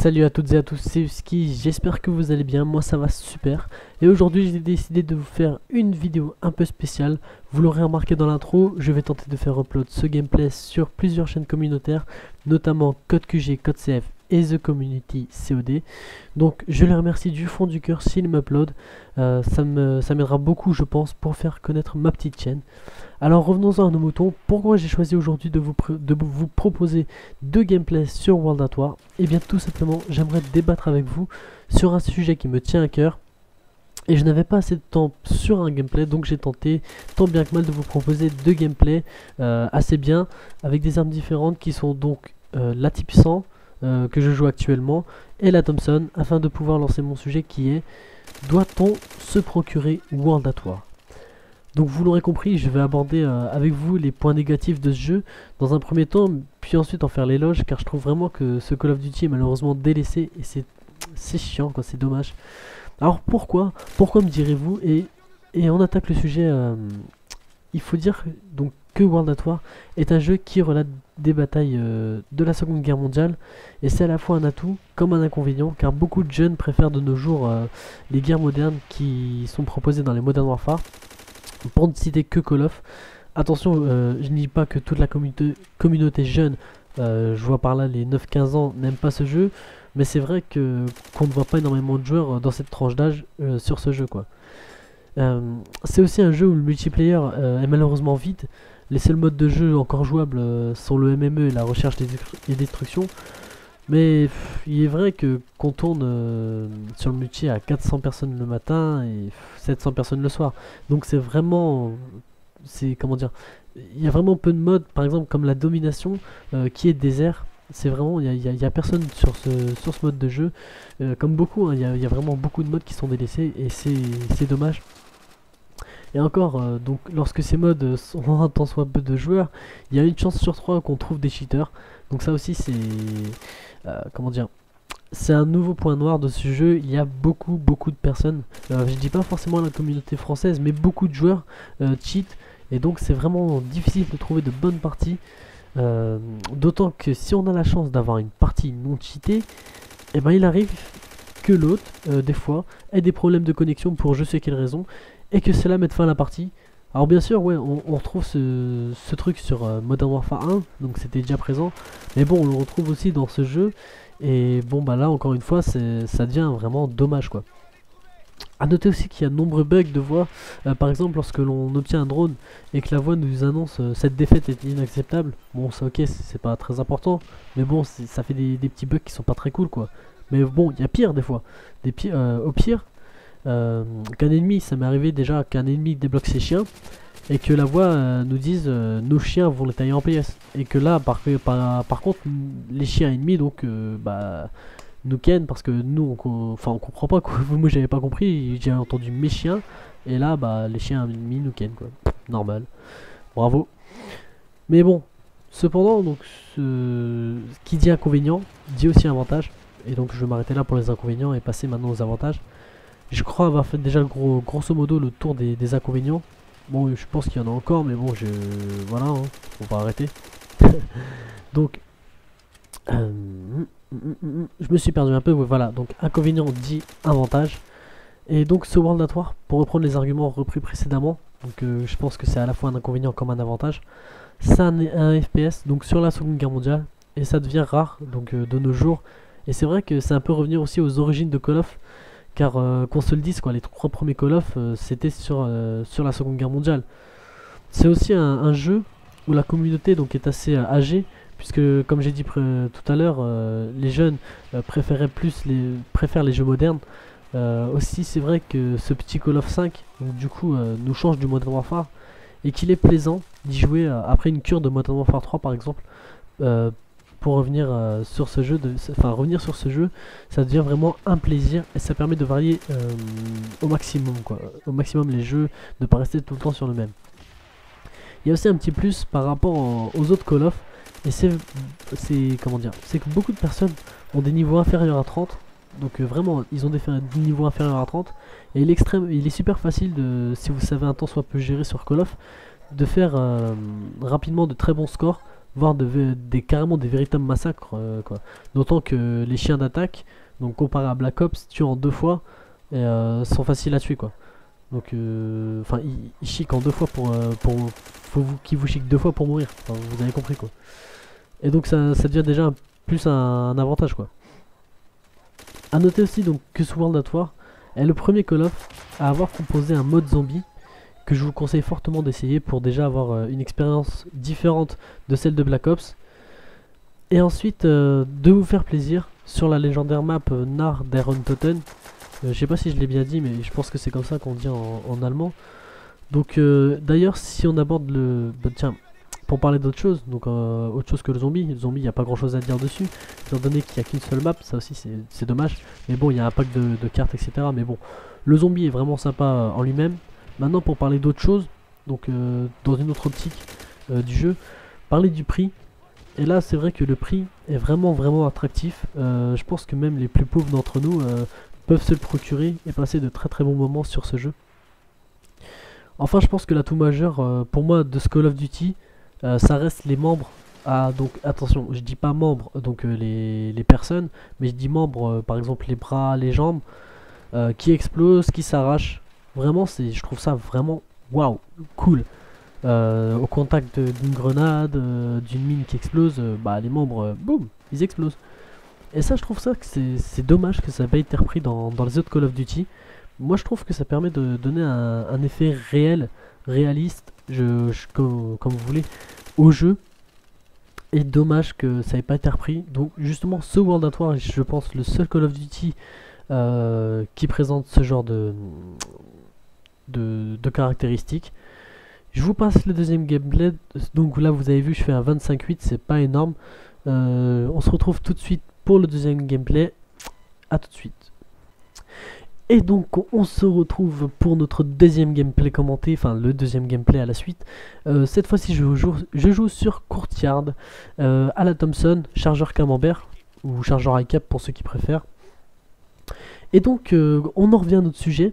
Salut à toutes et à tous, c'est Husky, j'espère que vous allez bien, moi ça va super. Et aujourd'hui j'ai décidé de vous faire une vidéo un peu spéciale. Vous l'aurez remarqué dans l'intro, je vais tenter de faire upload ce gameplay sur plusieurs chaînes communautaires, notamment CodeQG, CodeCF et The Community COD. Donc je les remercie du fond du cœur s'ils m'uploadent, ça m'aidera beaucoup je pense pour faire connaître ma petite chaîne. Alors revenons-en à nos moutons. Pourquoi j'ai choisi aujourd'hui de vous proposer deux gameplays sur World at War? Et bien tout simplement j'aimerais débattre avec vous sur un sujet qui me tient à cœur. Et je n'avais pas assez de temps sur un gameplay, donc j'ai tenté tant bien que mal de vous proposer deux gameplays assez bien, avec des armes différentes qui sont donc la Type 100 que je joue actuellement et la Thompson, afin de pouvoir lancer mon sujet qui est: doit-on se procurer World at War? Donc vous l'aurez compris, je vais aborder avec vous les points négatifs de ce jeu dans un premier temps, puis ensuite en faire l'éloge, car je trouve vraiment que ce Call of Duty est malheureusement délaissé et c'est chiant quoi, c'est dommage. Alors pourquoi me direz-vous, et on attaque le sujet. Il faut dire donc que World at War est un jeu qui relate des batailles de la Seconde Guerre mondiale, et c'est à la fois un atout comme un inconvénient, car beaucoup de jeunes préfèrent de nos jours les guerres modernes qui sont proposées dans les Modern Warfare, pour ne citer que Call of. Attention, je ne dis pas que toute la communauté jeune, je vois par là les 9-15 ans, n'aime pas ce jeu, mais c'est vrai qu'on ne voit pas énormément de joueurs dans cette tranche d'âge sur ce jeu quoi. C'est aussi un jeu où le multiplayer est malheureusement vide. Les seuls modes de jeu encore jouables sont le MME et la recherche et destruction. Mais il est vrai que qu'on tourne sur le multi à 400 personnes le matin et 700 personnes le soir. Donc c'est vraiment, comment dire, il y a vraiment peu de modes, par exemple comme la domination qui est désert. C'est vraiment, il y a personne sur ce mode de jeu, comme beaucoup, hein, il y a vraiment beaucoup de modes qui sont délaissés et c'est dommage. Et encore, donc lorsque ces modes sont un tant soit peu de joueurs, il y a une chance sur 3 qu'on trouve des cheaters. Donc ça aussi c'est, comment dire, c'est un nouveau point noir de ce jeu. Il y a beaucoup de personnes, je dis pas forcément la communauté française, mais beaucoup de joueurs cheat. Et donc c'est vraiment difficile de trouver de bonnes parties. D'autant que si on a la chance d'avoir une partie non cheatée, et ben il arrive que l'autre, des fois, ait des problèmes de connexion pour je sais quelle raison, et que cela mette fin à la partie. Alors bien sûr, ouais, on retrouve ce truc sur Modern Warfare 1, donc c'était déjà présent, mais bon, on le retrouve aussi dans ce jeu, et bon bah là encore une fois, ça devient vraiment dommage quoi. A noter aussi qu'il y a de nombreux bugs de voix, par exemple lorsque l'on obtient un drone et que la voix nous annonce cette défaite est inacceptable. Bon, ça ok, c'est pas très important, mais bon, ça fait des petits bugs qui sont pas très cool quoi. Mais bon, il y a pire des fois, au pire, qu'un ennemi, ça m'est arrivé déjà qu'un ennemi débloque ses chiens et que la voix nous dise nos chiens vont les tailler en pièces, et que là par contre les chiens ennemis donc bah nous ken, parce que nous on comprend pas quoi. Moi j'avais pas compris, j'ai entendu mes chiens et là bah les chiens ennemis nous ken quoi. Normal, bravo. Mais bon, cependant donc qui dit inconvénient dit aussi avantage, et donc je vais m'arrêter là pour les inconvénients et passer maintenant aux avantages. Je crois avoir fait déjà grosso modo le tour des inconvénients. Bon, je pense qu'il y en a encore, mais bon, voilà, hein, on va arrêter. Donc, je me suis perdu un peu, ouais, voilà. Donc, inconvénient dit avantage. Et donc, ce World at War, pour reprendre les arguments repris précédemment, donc je pense que c'est à la fois un inconvénient comme un avantage. C'est un FPS, donc sur la Seconde Guerre mondiale, et ça devient rare, donc de nos jours. Et c'est vrai que c'est un peu revenir aussi aux origines de Call of. Car qu'on se le dise quoi, les 3 premiers Call of c'était sur la Seconde Guerre mondiale. C'est aussi un jeu où la communauté donc est assez âgée, puisque comme j'ai dit tout à l'heure, les jeunes préfèrent les jeux modernes. Aussi c'est vrai que ce petit Call of 5 donc, du coup nous change du Modern Warfare, et qu'il est plaisant d'y jouer après une cure de Modern Warfare 3 par exemple. Pour revenir sur ce jeu, revenir sur ce jeu, ça devient vraiment un plaisir, et ça permet de varier au maximum quoi, au maximum les jeux, de pas rester tout le temps sur le même. Il y a aussi un petit plus par rapport aux autres Call of, et c'est comment dire, c'est que beaucoup de personnes ont des niveaux inférieurs à 30, donc vraiment ils ont des niveaux inférieurs à 30, et il est super facile de, si vous savez un temps soit peu gérer sur Call of, de faire rapidement de très bons scores, voir carrément des véritables massacres, quoi. D'autant que les chiens d'attaque, donc comparé à Black Ops, tuent en 2 fois et sont faciles à tuer, quoi. Donc, enfin, ils chiquent en 2 fois faut qu'ils vous chiquent 2 fois pour mourir. Enfin, vous avez compris, quoi. Et donc ça devient déjà plus un avantage, quoi. A noter aussi donc que ce World at War est le premier Call of à avoir proposé un mode zombie que je vous conseille fortement d'essayer pour déjà avoir une expérience différente de celle de Black Ops. Et ensuite de vous faire plaisir sur la légendaire map Nar der Untoten. Je sais pas si je l'ai bien dit, mais je pense que c'est comme ça qu'on dit en allemand. Donc d'ailleurs, si on aborde tiens, pour parler d'autre chose, donc autre chose que le zombie, il n'y a pas grand chose à dire dessus, étant donné qu'il n'y a qu'une seule map, ça aussi c'est dommage. Mais bon, il y a un pack de cartes, etc. Mais bon, le zombie est vraiment sympa en lui-même. Maintenant, pour parler d'autre chose, donc dans une autre optique du jeu, parler du prix. Et là, c'est vrai que le prix est vraiment attractif. Je pense que même les plus pauvres d'entre nous peuvent se le procurer et passer de très bons moments sur ce jeu. Enfin, je pense que l'atout majeur pour moi de ce Call of Duty, ça reste les membres. Donc attention, je dis pas membres, donc les personnes, mais je dis membres, par exemple les bras, les jambes, qui explosent, qui s'arrachent. Vraiment, je trouve ça vraiment waouh, cool. Au contact d'une grenade, d'une mine qui explose, bah les membres, boum, ils explosent. Et ça, je trouve ça que c'est dommage que ça n'ait pas été repris dans les autres Call of Duty. Moi, je trouve que ça permet de donner un effet réaliste, comme vous voulez, au jeu. Et dommage que ça n'ait pas été repris. Donc, justement, ce World at War est, je pense, le seul Call of Duty qui présente ce genre de caractéristiques. Je vous passe le deuxième gameplay. Donc là, vous avez vu, je fais un 25-8, c'est pas énorme. On se retrouve tout de suite pour le deuxième gameplay. A tout de suite. Et donc on se retrouve pour notre deuxième gameplay commenté, enfin le deuxième gameplay à la suite. Cette fois-ci je joue sur Courtyard à la Thompson, chargeur camembert ou chargeur iCap pour ceux qui préfèrent. Et donc on en revient à notre sujet.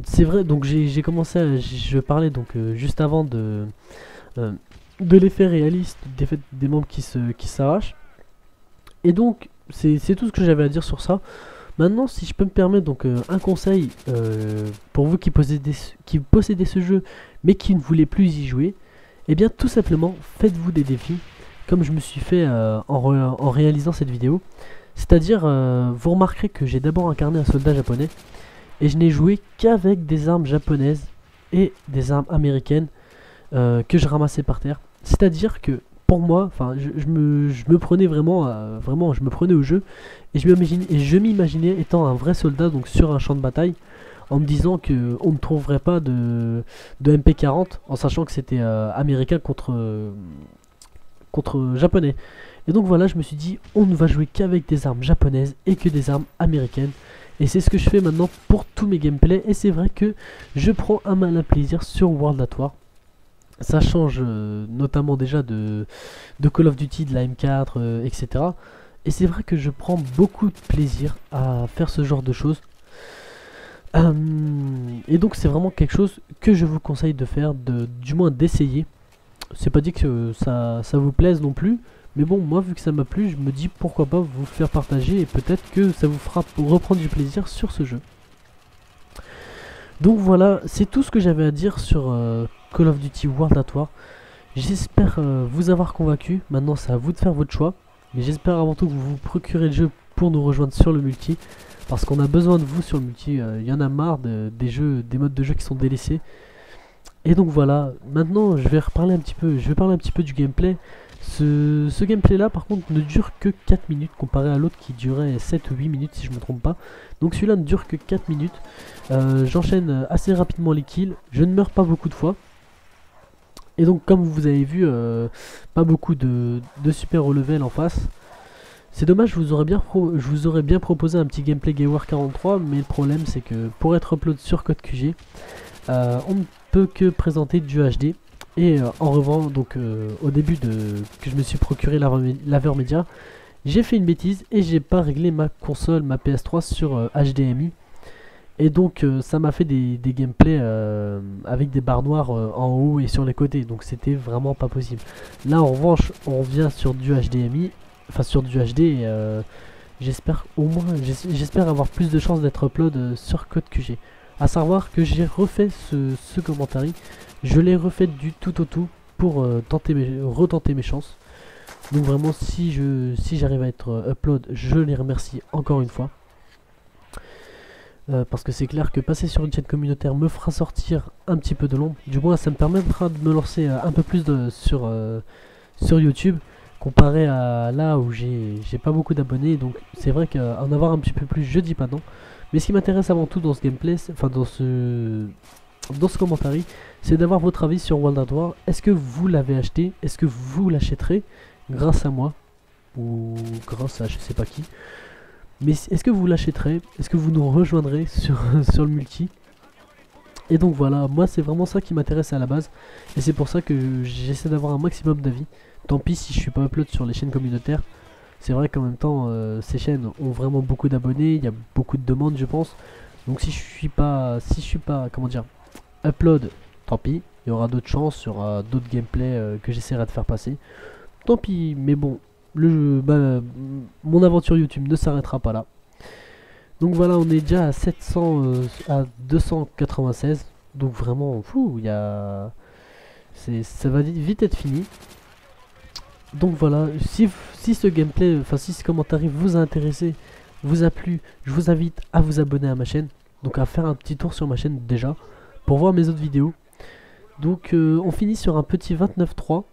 C'est vrai, donc j'ai commencé je parlais donc juste avant de l'effet réaliste des membres qui s'arrachent. Et donc c'est tout ce que j'avais à dire sur ça. Maintenant, si je peux me permettre donc un conseil pour vous qui possédez ce jeu mais qui ne voulez plus y jouer, eh bien tout simplement faites-vous des défis comme je me suis fait en réalisant cette vidéo. C'est-à-dire, vous remarquerez que j'ai d'abord incarné un soldat japonais et je n'ai joué qu'avec des armes japonaises et des armes américaines que je ramassais par terre. C'est-à-dire que pour moi, enfin, je me prenais vraiment, je me prenais au jeu et je m'imaginais étant un vrai soldat donc sur un champ de bataille, en me disant que on ne trouverait pas de MP40, en sachant que c'était américain contre japonais. Et donc voilà, je me suis dit, on ne va jouer qu'avec des armes japonaises et que des armes américaines. Et c'est ce que je fais maintenant pour tous mes gameplays. Et c'est vrai que je prends un malin plaisir sur World at War. Ça change notamment déjà de Call of Duty, de la M4, etc. Et c'est vrai que je prends beaucoup de plaisir à faire ce genre de choses. Et donc c'est vraiment quelque chose que je vous conseille de faire, du moins d'essayer. C'est pas dit que ça vous plaise non plus. Mais bon, moi vu que ça m'a plu, je me dis pourquoi pas vous le faire partager. Et peut-être que ça vous fera reprendre du plaisir sur ce jeu. Donc voilà, c'est tout ce que j'avais à dire sur Call of Duty World at War. J'espère vous avoir convaincu. Maintenant c'est à vous de faire votre choix. Mais j'espère avant tout que vous vous procurez le jeu pour nous rejoindre sur le multi. Parce qu'on a besoin de vous sur le multi. Il y en a marre des modes de jeu qui sont délaissés. Et donc voilà, maintenant je vais parler un petit peu du gameplay. Ce gameplay là par contre ne dure que 4 minutes comparé à l'autre qui durait 7 ou 8 minutes si je me trompe pas. Donc celui-là ne dure que 4 minutes. J'enchaîne assez rapidement les kills, je ne meurs pas beaucoup de fois. Et donc comme vous avez vu, pas beaucoup de super haut level en face. C'est dommage, je vous aurais bien proposé un petit gameplay Guerrilla 43, mais le problème c'est que pour être upload sur Code QG, on ne peut que présenter du HD. Et en revanche, donc au début que je me suis procuré l'Avermedia, j'ai fait une bêtise et j'ai pas réglé ma console, ma PS3 sur HDMI. Et donc ça m'a fait des gameplays avec des barres noires en haut et sur les côtés, donc c'était vraiment pas possible. Là en revanche on revient sur du HDMI, enfin sur du HD, et j'espère au moins, j'espère avoir plus de chances d'être upload sur Code QG. A savoir que j'ai refait ce commentaire, je l'ai refait du tout au tout pour retenter mes chances. Donc vraiment si j'arrive à être upload, je les remercie encore une fois. Parce que c'est clair que passer sur une chaîne communautaire me fera sortir un petit peu de l'ombre. Du moins ça me permettra de me lancer un peu plus sur YouTube, comparé à là où j'ai pas beaucoup d'abonnés. Donc c'est vrai qu'en avoir un petit peu plus, je dis pas non. Mais ce qui m'intéresse avant tout dans ce gameplay, enfin dans ce commentaire, c'est d'avoir votre avis sur World at War. Est-ce que vous l'avez acheté? Est-ce que vous l'achèterez grâce à moi? Ou grâce à je sais pas qui? Mais est-ce que vous l'achèterez? Est-ce que vous nous rejoindrez sur le multi? Et donc voilà, moi c'est vraiment ça qui m'intéresse à la base. Et c'est pour ça que j'essaie d'avoir un maximum d'avis. Tant pis si je suis pas upload sur les chaînes communautaires. C'est vrai qu'en même temps, ces chaînes ont vraiment beaucoup d'abonnés. Il y a beaucoup de demandes, je pense. Donc si je suis pas, comment dire, upload, tant pis. Il y aura d'autres chances, il y aura d'autres gameplays que j'essaierai de faire passer. Tant pis, mais bon. Mon aventure YouTube ne s'arrêtera pas là. Donc voilà, on est déjà à 296. Donc vraiment, fou, ça va vite être fini. Donc voilà, si ce gameplay, enfin si ce commentaire vous a intéressé, vous a plu, je vous invite à vous abonner à ma chaîne. Donc à faire un petit tour sur ma chaîne déjà, pour voir mes autres vidéos. Donc on finit sur un petit 29-3.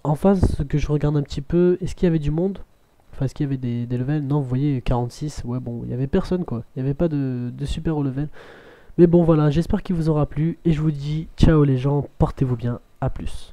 En face, que je regarde un petit peu, est-ce qu'il y avait du monde? Enfin, est-ce qu'il y avait des levels? Non, vous voyez, 46, ouais bon, il n'y avait personne quoi. Il n'y avait pas de super haut level. Mais bon voilà, j'espère qu'il vous aura plu. Et je vous dis ciao les gens, portez-vous bien, à plus.